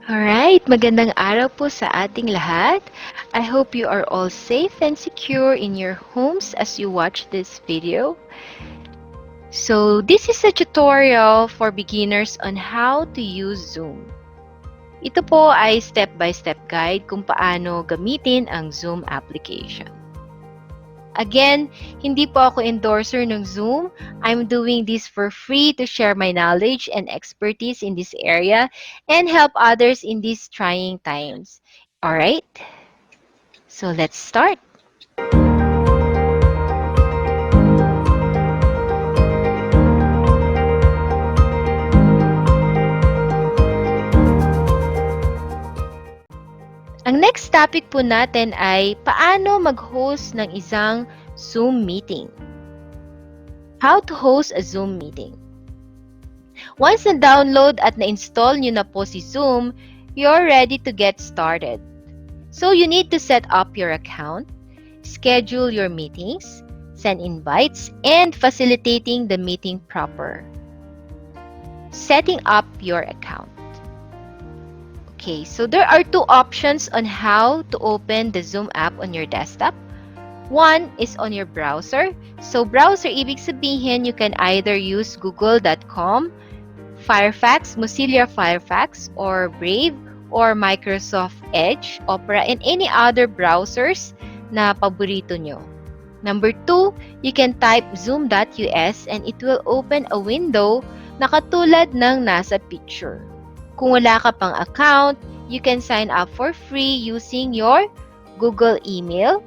Alright, magandang araw po sa ating lahat. I hope you are all safe and secure in your homes as you watch this video. So, this is a tutorial for beginners on how to use Zoom. Ito po ay step-by-step guide kung paano gamitin ang Zoom application. Again, hindi po ako endorser ng Zoom. I'm doing this for free to share my knowledge and expertise in this area and help others in these trying times. Alright? So let's start. Ang next topic po natin ay paano mag-host ng isang Zoom meeting. How to host a Zoom meeting. Once na-download at na-install nyo na po si Zoom, you're ready to get started. So you need to set up your account, schedule your meetings, send invites, and facilitating the meeting proper. Setting up your account. Okay, so there are two options on how to open the Zoom app on your desktop. One is on your browser. So browser, ibig sabihin, you can either use google.com, Firefox, Mozilla Firefox, or Brave, or Microsoft Edge, Opera, and any other browsers na paborito nyo. Number two, you can type zoom.us and it will open a window na katulad ng nasa picture. Kung wala ka pang account, you can sign up for free using your Google email,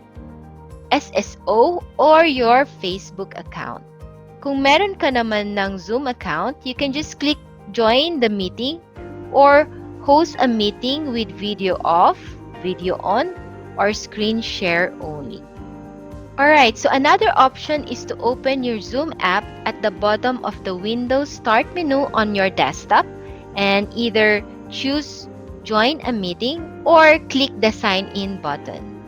SSO, or your Facebook account. Kung meron ka naman ng Zoom account, you can just click join the meeting or host a meeting with video off, video on, or screen share only. Alright, so another option is to open your Zoom app at the bottom of the Windows Start menu on your desktop and either choose join a meeting or click the sign in button.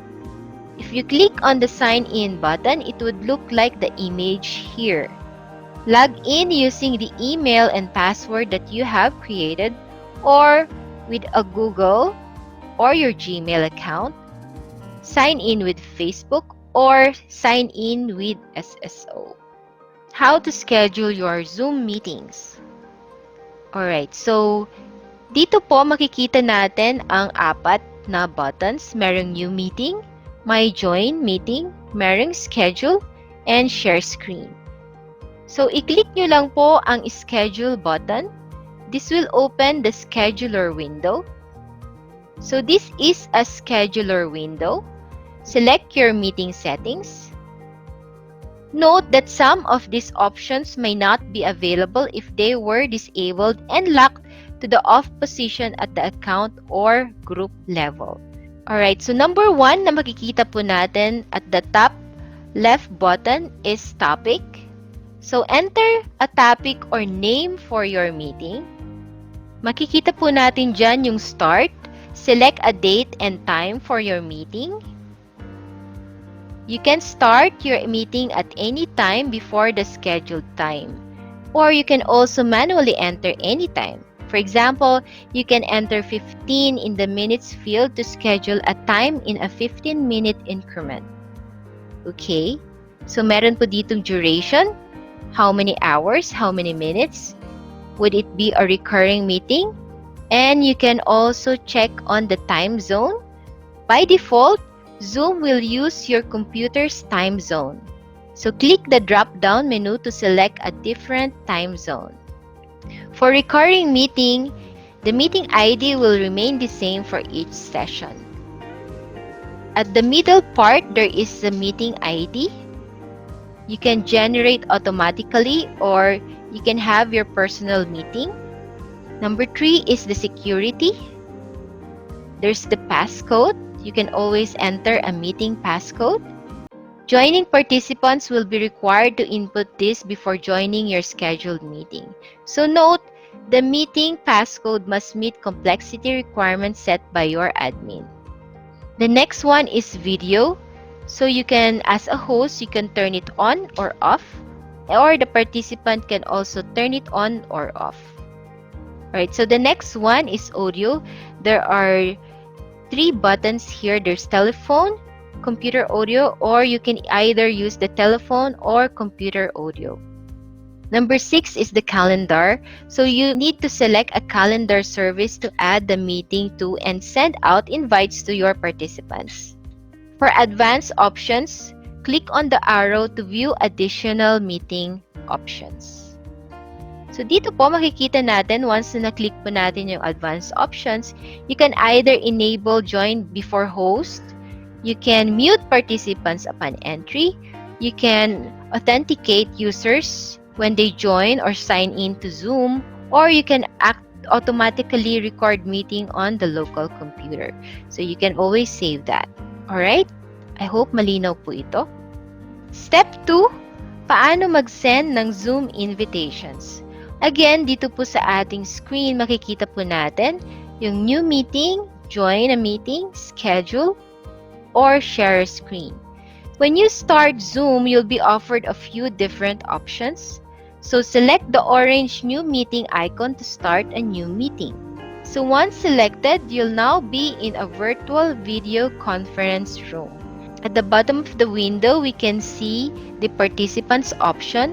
If you click on the sign in button, it would look like the image here. Log in using the email and password that you have created or with a Google or your Gmail account. Sign in with Facebook or sign in with SSO. How to schedule your Zoom meetings. Alright, so dito po makikita natin ang apat na buttons. Merong new meeting, my join meeting, merong schedule, and share screen. So i-click nyo lang po ang schedule button. This will open the scheduler window. So this is a scheduler window. Select your meeting settings. Note that some of these options may not be available if they were disabled and locked to the off position at the account or group level. Alright, so number 1 na makikita po natin at the top left button is topic. So enter a topic or name for your meeting. Makikita po natin dyan yung start. Select a date and time for your meeting. You can start your meeting at any time before the scheduled time. Or you can also manually enter any time. For example, you can enter 15 in the minutes field to schedule a time in a 15-minute increment. Okay? So meron po ditong duration. How many hours? How many minutes? Would it be a recurring meeting? And you can also check on the time zone. By default, Zoom will use your computer's time zone. So click the drop-down menu to select a different time zone. For recurring meeting, the meeting ID will remain the same for each session. At the middle part, there is the meeting ID. You can generate automatically or you can have your personal meeting. Number 3 is the security. There's the passcode. You can always enter a meeting passcode. Joining participants will be required to input this before joining your scheduled meeting. So note, the meeting passcode must meet complexity requirements set by your admin. The next one is video. So you can, as a host, you can turn it on or off, or the participant can also turn it on or off. Alright, so the next one is audio. There are three buttons here. There's telephone, computer audio, or you can either use the telephone or computer audio. Number 6 is the calendar. So you need to select a calendar service to add the meeting to and send out invites to your participants. For advanced options, click on the arrow to view additional meeting options. So dito po makikita natin once na na-click po natin yung advanced options, you can either enable join before host, you can mute participants upon entry, you can authenticate users when they join or sign in to Zoom, or you can automatically record meeting on the local computer. So you can always save that. Alright? I hope malinaw po ito. Step 2, paano mag-send ng Zoom invitations? Again, dito po sa ating screen, makikita po natin yung new meeting, join a meeting, schedule, or share screen. When you start Zoom, you'll be offered a few different options. So select the orange new meeting icon to start a new meeting. So once selected, you'll now be in a virtual video conference room. At the bottom of the window, we can see the participants option.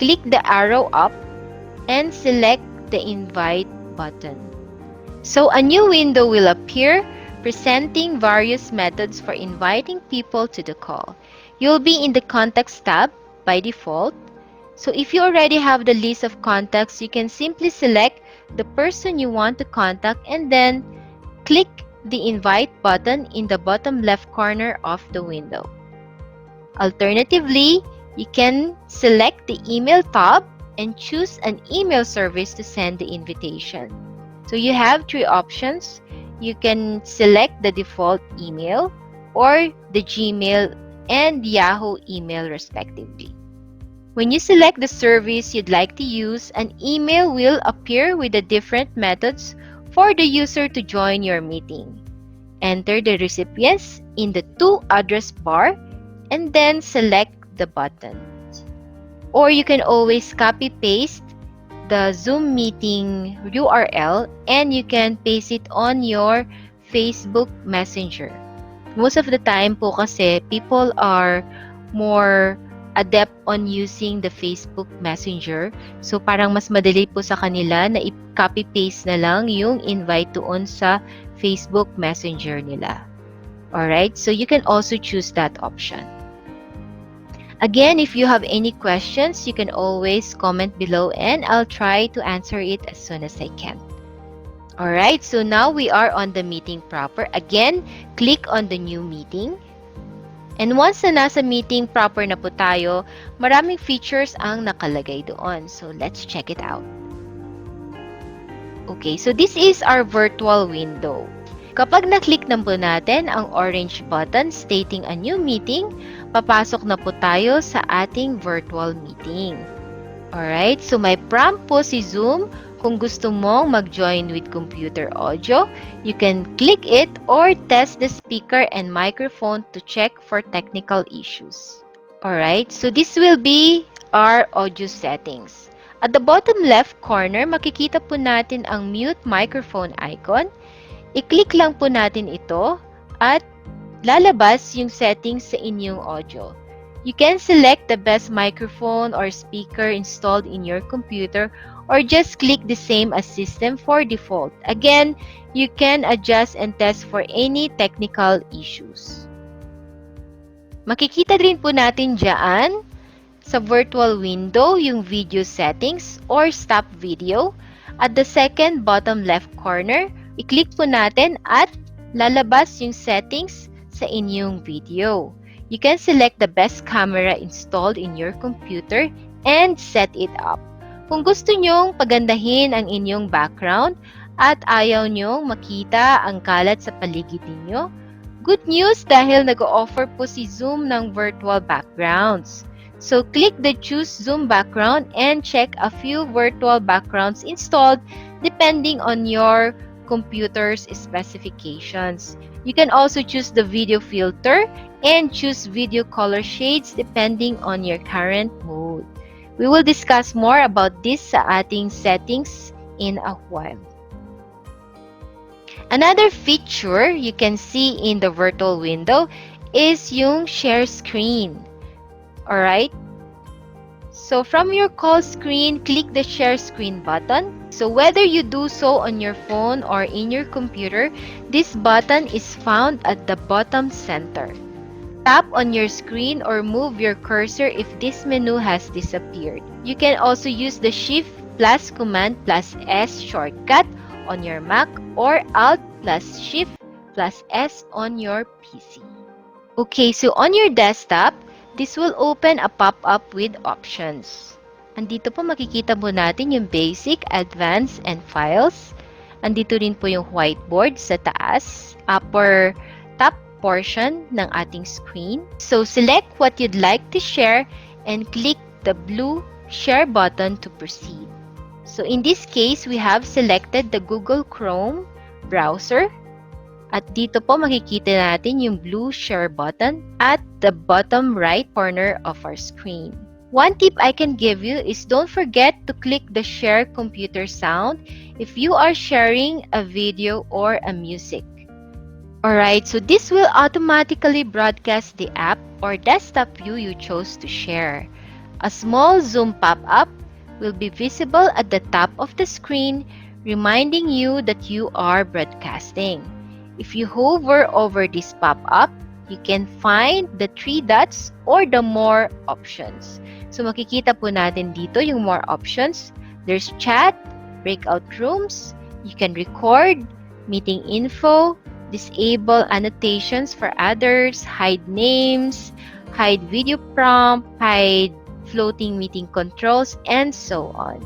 Click the arrow up and select the invite button. So a new window will appear presenting various methods for inviting people to the call. You'll be in the Contacts tab by default. So if you already have the list of contacts, you can simply select the person you want to contact and then click the invite button in the bottom left corner of the window. Alternatively, you can select the email tab and choose an email service to send the invitation. So you have three options. You can select the default email or the Gmail and Yahoo email respectively. When you select the service you'd like to use, an email will appear with the different methods for the user to join your meeting. Enter the recipients in the to address bar and then select the button. Or you can always copy-paste the Zoom meeting URL and you can paste it on your Facebook Messenger. Most of the time po kasi people are more adept on using the Facebook Messenger. So parang mas madali po sa kanila na i-copy-paste na lang yung invite doon sa Facebook Messenger nila. Alright, so you can also choose that option. Again, if you have any questions, you can always comment below and I'll try to answer it as soon as I can. Alright, so now we are on the meeting proper. Again, click on the new meeting. And once na nasa meeting proper na po tayo, maraming features ang nakalagay doon. So let's check it out. Okay, so this is our virtual window. Kapag na-click na po natin ang orange button stating a new meeting, papasok na po tayo sa ating virtual meeting. Alright, so may prompt po si Zoom. Kung gusto mong mag-join with computer audio, you can click it or test the speaker and microphone to check for technical issues. Alright, so this will be our audio settings. At the bottom left corner, makikita po natin ang mute microphone icon. I-click lang po natin ito at lalabas yung settings sa inyong audio. You can select the best microphone or speaker installed in your computer or just click the same as system for default. Again, you can adjust and test for any technical issues. Makikita rin po natin dyan sa virtual window yung video settings or stop video. At the second bottom left corner, i-click po natin at lalabas yung settings sa inyong video. You can select the best camera installed in your computer and set it up. Kung gusto nyong pagandahin ang inyong background at ayaw nyong makita ang kalat sa paligid ninyo, good news dahil nag-o-offer po si Zoom ng virtual backgrounds. So click the Choose Zoom Background and check a few virtual backgrounds installed depending on your computer's specifications. You can also choose the video filter and choose video color shades depending on your current mode. We will discuss more about this sa ating settings in a while. Another feature you can see in the virtual window is yung share screen. Alright? So from your call screen, click the share screen button. So whether you do so on your phone or in your computer, this button is found at the bottom center. Tap on your screen or move your cursor if this menu has disappeared. You can also use the Shift plus Command plus S shortcut on your Mac or Alt plus Shift plus S on your PC. Okay, so on your desktop, this will open a pop-up with options. Andito po makikita mo natin yung basic, advanced, and files. Andito rin po yung whiteboard sa taas, upper top portion ng ating screen. So select what you'd like to share and click the blue share button to proceed. So in this case, we have selected the Google Chrome browser. At dito po makikita natin yung blue share button at the bottom right corner of our screen. One tip I can give you is don't forget to click the share computer sound if you are sharing a video or a music. Alright, so this will automatically broadcast the app or desktop view you chose to share. A small zoom pop-up will be visible at the top of the screen, reminding you that you are broadcasting. If you hover over this pop-up, you can find the 3 dots or the more options. So makikita po natin dito yung more options. There's chat, breakout rooms, you can record, meeting info, disable annotations for others, hide names, hide video prompt, hide floating meeting controls, and so on.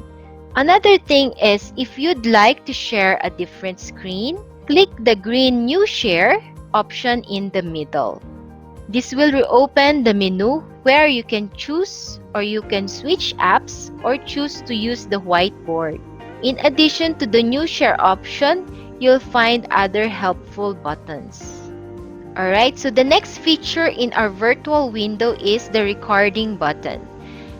Another thing is if you'd like to share a different screen, click the green New Share option in the middle. This will reopen the menu where you can choose or you can switch apps or choose to use the whiteboard. In addition to the New Share option, you'll find other helpful buttons. Alright, so the next feature in our virtual window is the recording button.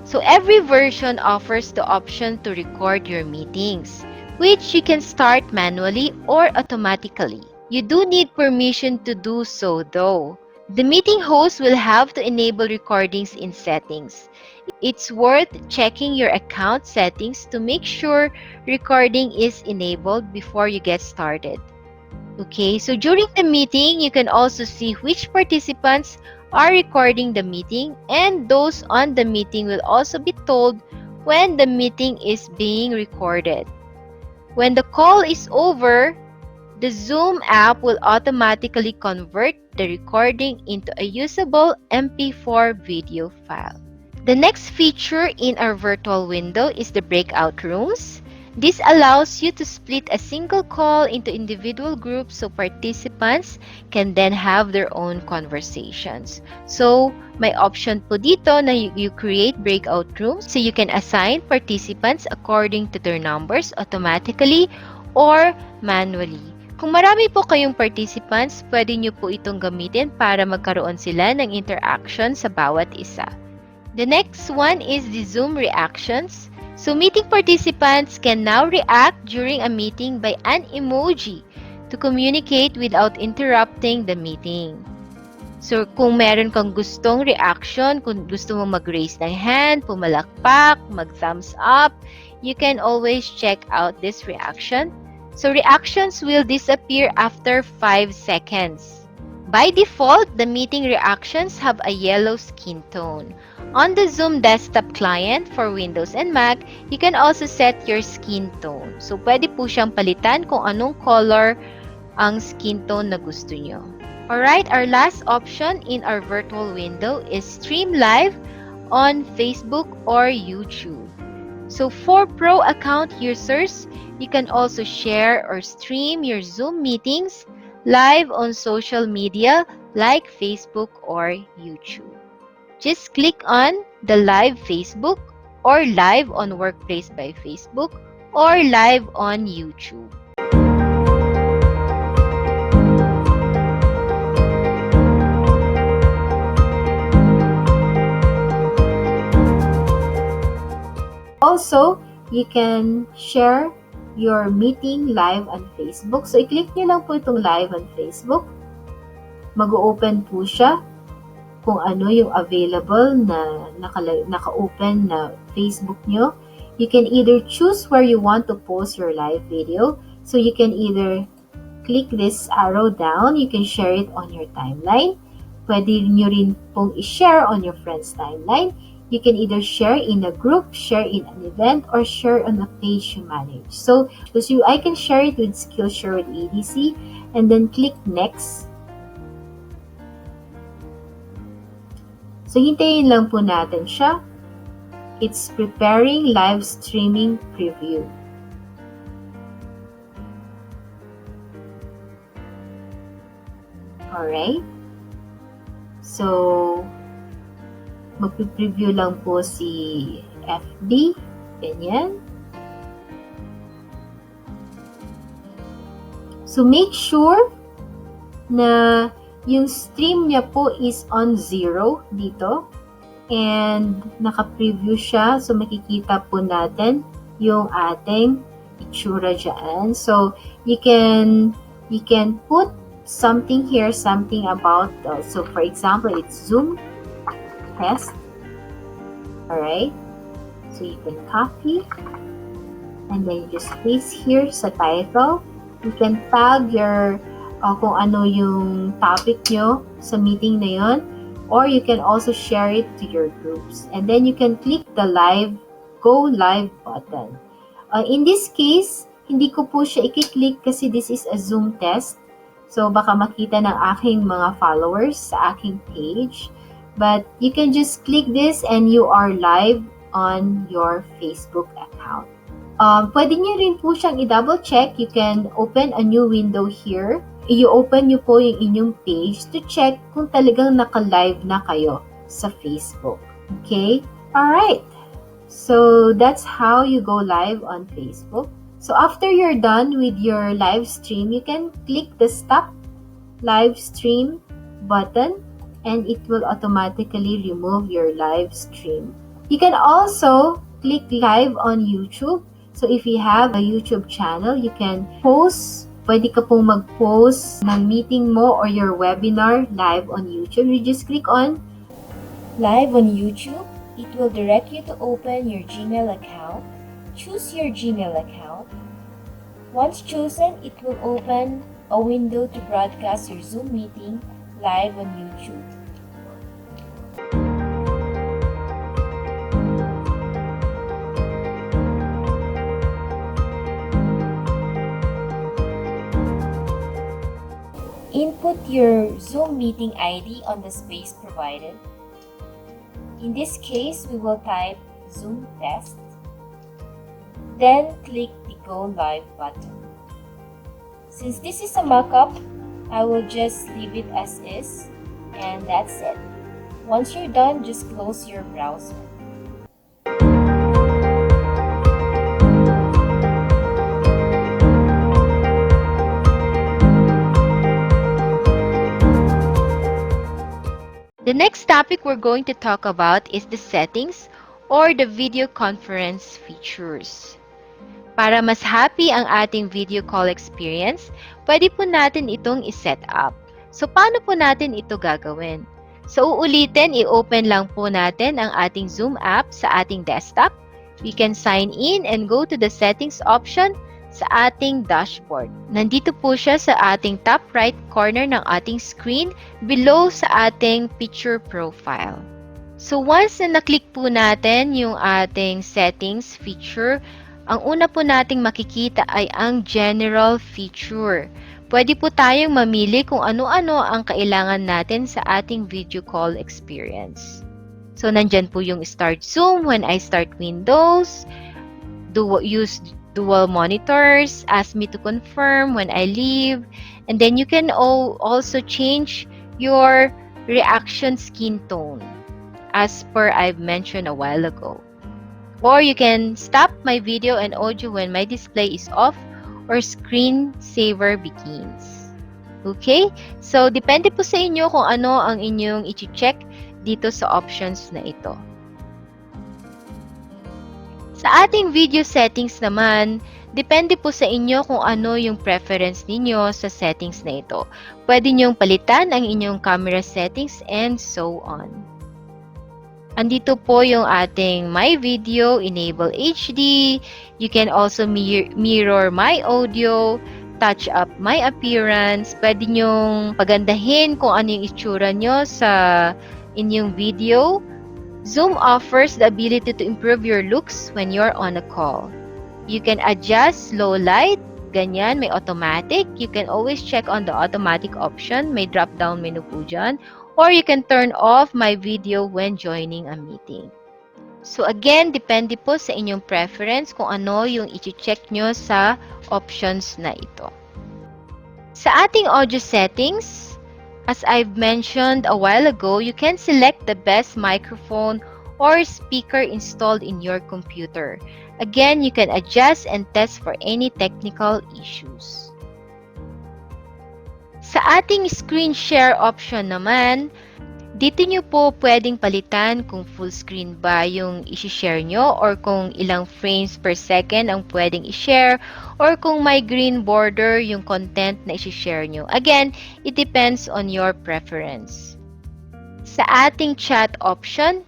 So every version offers the option to record your meetings, which you can start manually or automatically. You do need permission to do so though. The meeting host will have to enable recordings in settings. It's worth checking your account settings to make sure recording is enabled before you get started. Okay, so during the meeting, you can also see which participants are recording the meeting, and those on the meeting will also be told when the meeting is being recorded. When the call is over, the Zoom app will automatically convert the recording into a usable MP4 video file. The next feature in our virtual window is the breakout rooms. This allows you to split a single call into individual groups so participants can then have their own conversations. So, may option po dito na you create breakout rooms so you can assign participants according to their numbers automatically or manually. Kung marami po kayong participants, pwede nyo po itong gamitin para magkaroon sila ng interaction sa bawat isa. The next one is the Zoom reactions. So meeting participants can now react during a meeting by an emoji to communicate without interrupting the meeting. So kung meron kang gustong reaction, kung gusto mo mag-raise ng hand, pumalakpak, mag-thumbs up, you can always check out this reaction. So reactions will disappear after 5 seconds. By default, the meeting reactions have a yellow skin tone. On the Zoom desktop client for Windows and Mac, you can also set your skin tone. So, pwede po siyang palitan kung anong color ang skin tone na gusto nyo. Alright, our last option in our virtual window is stream live on Facebook or YouTube. So, for Pro account users, you can also share or stream your Zoom meetings live on social media like Facebook or YouTube. Just click on the Live Facebook or Live on Workplace by Facebook or Live on YouTube. Also, you can share your meeting live on Facebook. So, i-click nyo lang po itong live on Facebook. Mag-open po siya kung ano yung available na naka-open na Facebook nyo. You can either choose where you want to post your live video. So, you can either click this arrow down. You can share it on your timeline. Pwede nyo rin pong i-share on your friend's timeline. You can either share in a group, share in an event, or share on a page you manage. So, I can share it with Skillshare with ADC, and then click next. So, hintayin lang po natin siya. It's preparing live streaming preview. Alright. So, magpipreview lang po si FB. Ganyan. So, make sure na yung stream niya po is on 0 dito. And naka-preview siya. So, makikita po natin yung ating itsura dyan. So, you can put something here, something about, so for example, it's Zoom test. Alright. So, you can copy. And then you just paste here sa title. You can tag your kung ano yung topic nyo sa meeting na yun. Or you can also share it to your groups. And then you can click the go live button. In this case, hindi ko po siya i-click kasi this is a Zoom test. So, baka makita ng aking mga followers sa aking page. But you can just click this and you are live on your Facebook account. Pwede nyo rin po siyang i-double check. You can open a new window here. I-open nyo po yung inyong page to check kung talagang naka-live na kayo sa Facebook. Okay? Alright. So, that's how you go live on Facebook. So, after you're done with your live stream, you can click the Stop Live Stream button and it will automatically remove your live stream. You can also click live on YouTube. So, if you have a YouTube channel, you can post. Pwede ka pong mag-post ng meeting mo or your webinar live on YouTube. You just click on Live on YouTube. It will direct you to open your Gmail account. Choose your Gmail account. Once chosen, it will open a window to broadcast your Zoom meeting live on YouTube. Input your Zoom meeting ID on the space provided. In this case, we will type Zoom test. Then click the Go Live button. Since this is a mock-up, I will just leave it as is, and that's it. Once you're done, just close your browser. The next topic we're going to talk about is the settings or the video conference features. Para mas happy ang ating video call experience, pwede po natin itong i-set up. So, paano po natin ito gagawin? So, uulitin, i-open lang po natin ang ating Zoom app sa ating desktop. We can sign in and go to the settings option sa ating dashboard. Nandito po siya sa ating top right corner ng ating screen below sa ating picture profile. So once na naklik po natin yung ating settings feature, ang una po nating makikita ay ang general feature. Pwede po tayong mamili kung ano-ano ang kailangan natin sa ating video call experience. So nandyan po yung start Zoom when I start Windows, use dual monitors, ask me to confirm when I leave, and then you can also change your reaction skin tone as per I've mentioned a while ago. Or you can stop my video and audio when my display is off or screensaver begins. Okay? So, depende po sa inyo kung ano ang inyong i-check dito sa options na ito. Sa ating video settings naman, Depende po sa inyo kung ano yung preference ninyo sa settings na ito. Pwede nyong palitan ang inyong camera settings and so on. Andito po yung ating My Video, Enable HD. You can also mirror my audio, touch up my appearance. Pwede nyong pagandahin kung ano yung itsura nyo sa inyong video. Zoom offers the ability to improve your looks when you're on a call. You can adjust low light, ganyan, may automatic. You can always check on the automatic option, may drop-down menu po dyan. Or you can turn off my video when joining a meeting. So again, depende po sa inyong preference kung ano yung i-check nyo sa options na ito. Sa ating audio settings, as I've mentioned a while ago, you can select the best microphone or speaker installed in your computer. Again, you can adjust and test for any technical issues. Sa ating screen share option naman, dito nyo po pwedeng palitan kung full screen ba yung i-share nyo or kung ilang frames per second ang pwedeng i-share or kung may green border yung content na i-share nyo. Again, it depends on your preference. Sa ating chat option,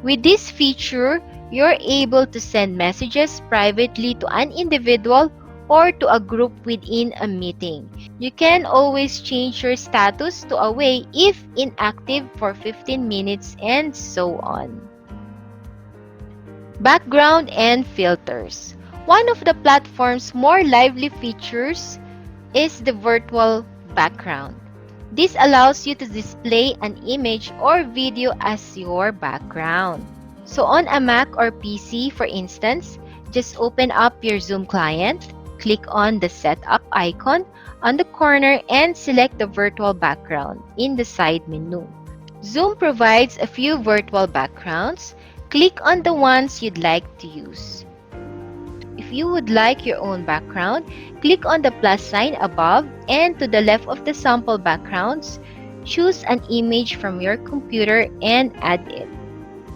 with this feature, you're able to send messages privately to an individual or to a group within a meeting. You can always change your status to away if inactive for 15 minutes and so on. Background and filters. One of the platform's more lively features is the virtual background. This allows you to display an image or video as your background. So on a Mac or PC, for instance, just open up your Zoom client, click on the setup icon on the corner and select the virtual background in the side menu. Zoom provides a few virtual backgrounds. Click on the ones you'd like to use. If you would like your own background, click on the plus sign above and to the left of the sample backgrounds, choose an image from your computer and add it.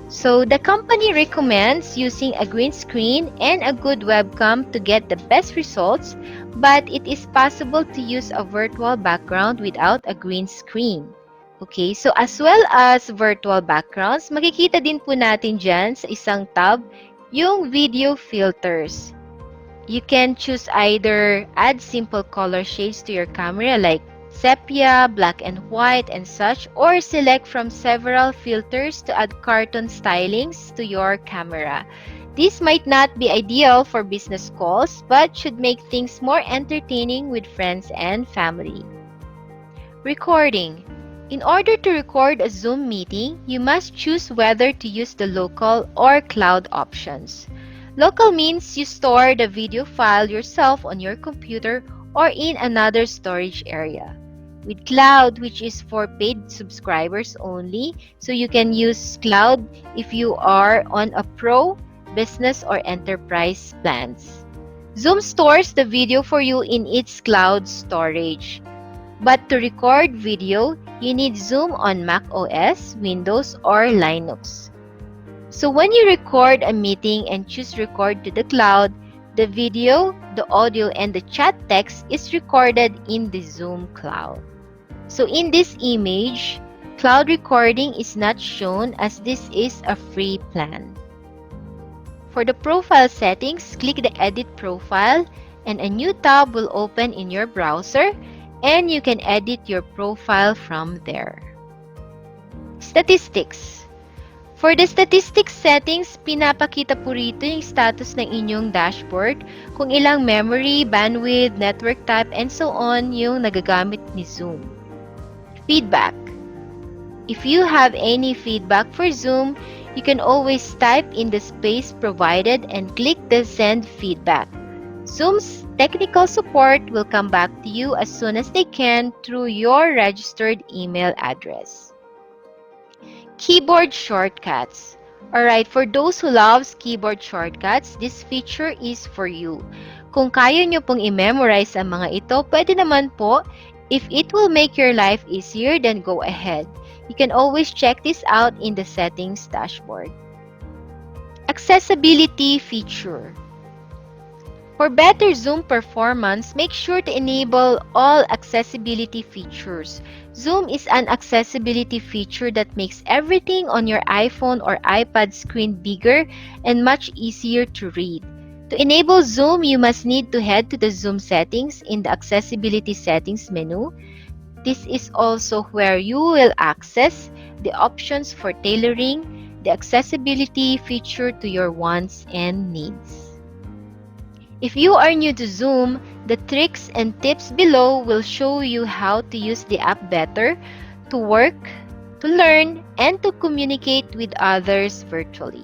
So the company recommends using a green screen and a good webcam to get the best results, but it is possible to use a virtual background without a green screen. Okay, so as well as virtual backgrounds, makikita din po natin dyan sa isang tab yung video filters. You can choose either add simple color shades to your camera like sepia, black and white, and such, or select from several filters to add cartoon stylings to your camera. This might not be ideal for business calls, but should make things more entertaining with friends and family. Recording. In order to record a Zoom meeting, you must choose whether to use the local or cloud options. Local means you store the video file yourself on your computer or in another storage area. With cloud, which is for paid subscribers only, so you can use cloud if you are on a pro, business, or enterprise plans. Zoom stores the video for you in its cloud storage. But to record video, you need Zoom on Mac OS, Windows, or Linux. So when you record a meeting and choose record to the cloud, the video, the audio, and the chat text is recorded in the Zoom cloud. So in this image, cloud recording is not shown as this is a free plan. For the profile settings, click the Edit Profile and a new tab will open in your browser and you can edit your profile from there. Statistics. For the statistics settings, pinapakita po rito yung status ng inyong dashboard, kung ilang memory, bandwidth, network type, and so on yung nagagamit ni Zoom. Feedback. If you have any feedback for Zoom, you can always type in the space provided and click the Send Feedback. Zoom's technical support will come back to you as soon as they can through your registered email address. Keyboard shortcuts. Alright, for those who loves keyboard shortcuts, this feature is for you. Kung kaya nyo pong i-memorize ang mga ito, pwede naman po. If it will make your life easier, then go ahead. You can always check this out in the settings dashboard. Accessibility feature. For better Zoom performance, make sure to enable all accessibility features. Zoom is an accessibility feature that makes everything on your iPhone or iPad screen bigger and much easier to read. To enable Zoom, you must need to head to the Zoom settings in the Accessibility Settings menu. This is also where you will access the options for tailoring the accessibility feature to your wants and needs. If you are new to Zoom, the tricks and tips below will show you how to use the app better, to work, to learn, and to communicate with others virtually.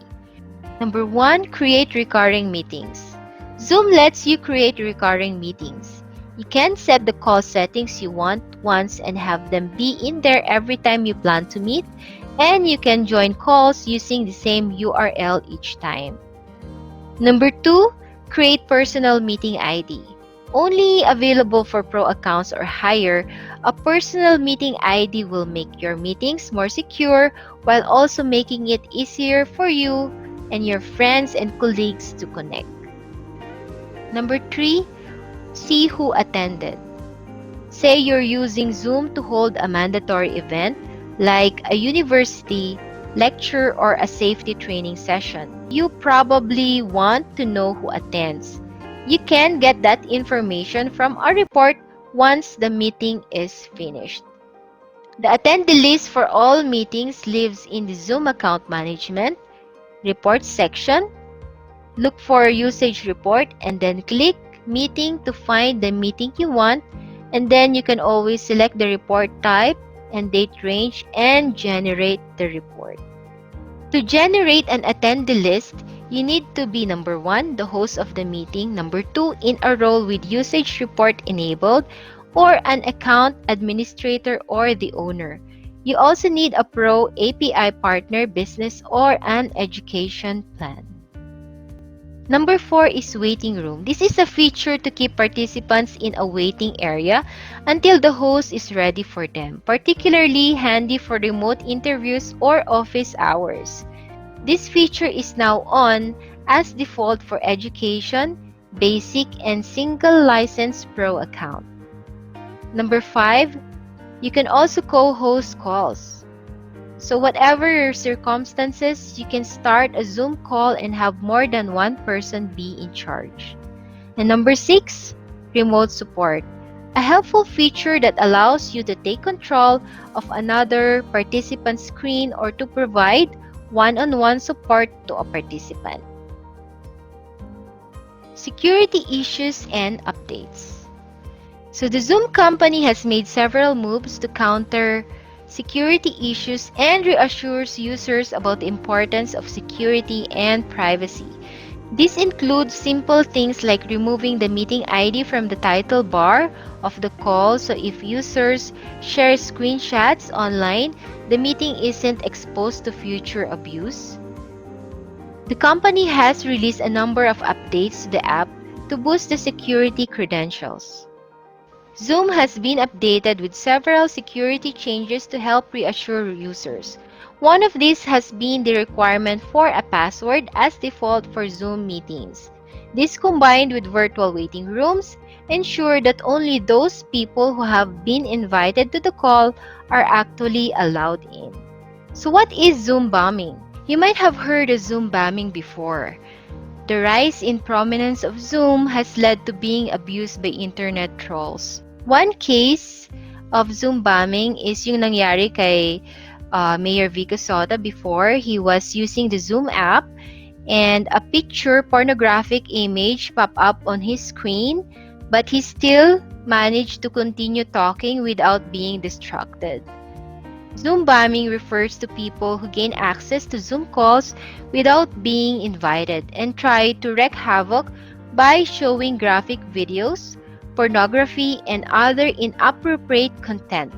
Number 1, create recurring meetings. Zoom lets you create recurring meetings. You can set the call settings you want once and have them be in there every time you plan to meet, and you can join calls using the same URL each time. Number 2, create personal meeting ID. Only available for pro accounts or higher, a personal meeting ID will make your meetings more secure while also making it easier for you and your friends and colleagues to connect. Number 3, see who attended. Say you're using Zoom to hold a mandatory event like a university lecture or a safety training session. You probably want to know who attends. You can get that information from a report once the meeting is finished. The attendee list for all meetings lives in the Zoom account management report section. Look for usage report and then click meeting to find the meeting you want, and then you can always select the report type and date range and generate the report. To generate an attendee list, you need to be number 1, the host of the meeting, number 2, in a role with usage report enabled, or an account administrator or the owner. You also need a pro API partner business or an education plan. Number 4 is waiting room. This is a feature to keep participants in a waiting area until the host is ready for them, particularly handy for remote interviews or office hours. This feature is now on as default for education, basic, and single license pro account. Number 5, you can also co-host calls. So whatever your circumstances, you can start a Zoom call and have more than one person be in charge. And number 6, remote support. A helpful feature that allows you to take control of another participant's screen or to provide one-on-one support to a participant. Security issues and updates. So the Zoom company has made several moves to counter security issues and reassures users about the importance of security and privacy. This includes simple things like removing the meeting ID from the title bar of the call, so if users share screenshots online, the meeting isn't exposed to future abuse. The company has released a number of updates to the app to boost the security credentials. Zoom has been updated with several security changes to help reassure users. One of these has been the requirement for a password as default for Zoom meetings. This, combined with virtual waiting rooms, ensure that only those people who have been invited to the call are actually allowed in. So what is Zoom bombing? You might have heard of Zoom bombing before. The rise in prominence of Zoom has led to being abused by internet trolls. One case of Zoom bombing is yung nangyari kay Mayor Vico Sota before. He was using the Zoom app and a picture pornographic image popped up on his screen, but he still managed to continue talking without being distracted. Zoom bombing refers to people who gain access to Zoom calls without being invited and try to wreak havoc by showing graphic videos, pornography, and other inappropriate content.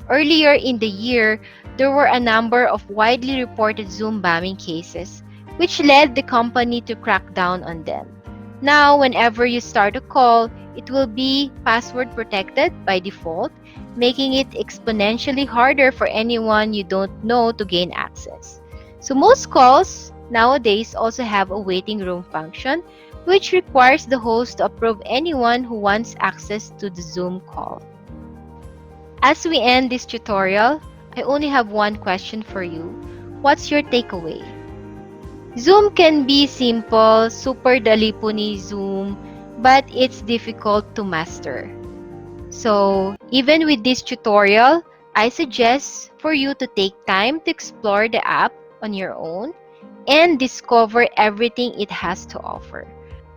Earlier in the year, there were a number of widely reported Zoom bombing cases, which led the company to crack down on them. Now, whenever you start a call, it will be password protected by default, making it exponentially harder for anyone you don't know to gain access. So most calls nowadays also have a waiting room function, which requires the host to approve anyone who wants access to the Zoom call. As we end this tutorial, I only have one question for you. What's your takeaway? Zoom can be simple, super dali po ni Zoom, but it's difficult to master. So, even with this tutorial, I suggest for you to take time to explore the app on your own and discover everything it has to offer.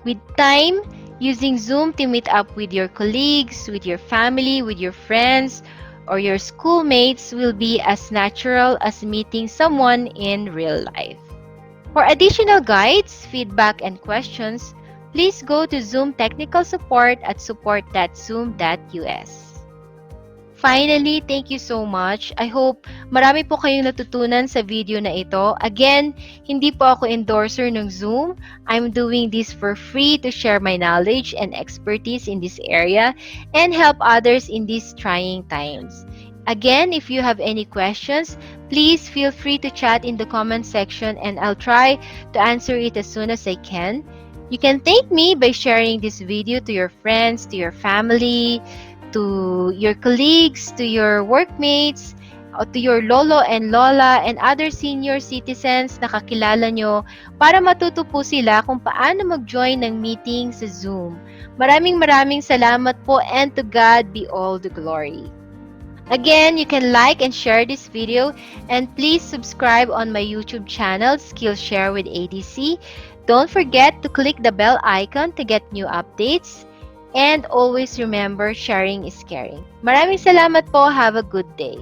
With time, using Zoom to meet up with your colleagues, with your family, with your friends, or your schoolmates will be as natural as meeting someone in real life. For additional guides, feedback, and questions, please go to Zoom Technical Support at support.zoom.us. Finally, thank you so much. I hope marami po kayong natutunan sa video na ito. Again, hindi po ako endorser ng Zoom. I'm doing this for free to share my knowledge and expertise in this area and help others in these trying times. Again, if you have any questions, please feel free to chat in the comment section and I'll try to answer it as soon as I can. You can thank me by sharing this video to your friends, to your family, to your colleagues, to your workmates, or to your lolo and lola and other senior citizens na kakilala nyo para matuto po sila kung paano mag-join ng meeting sa Zoom. Maraming salamat po and to God be all the glory. Again, you can like and share this video and please subscribe on my YouTube channel, Skillshare with ADC. Don't forget to click the bell icon to get new updates. And always remember, sharing is caring. Maraming salamat po. Have a good day.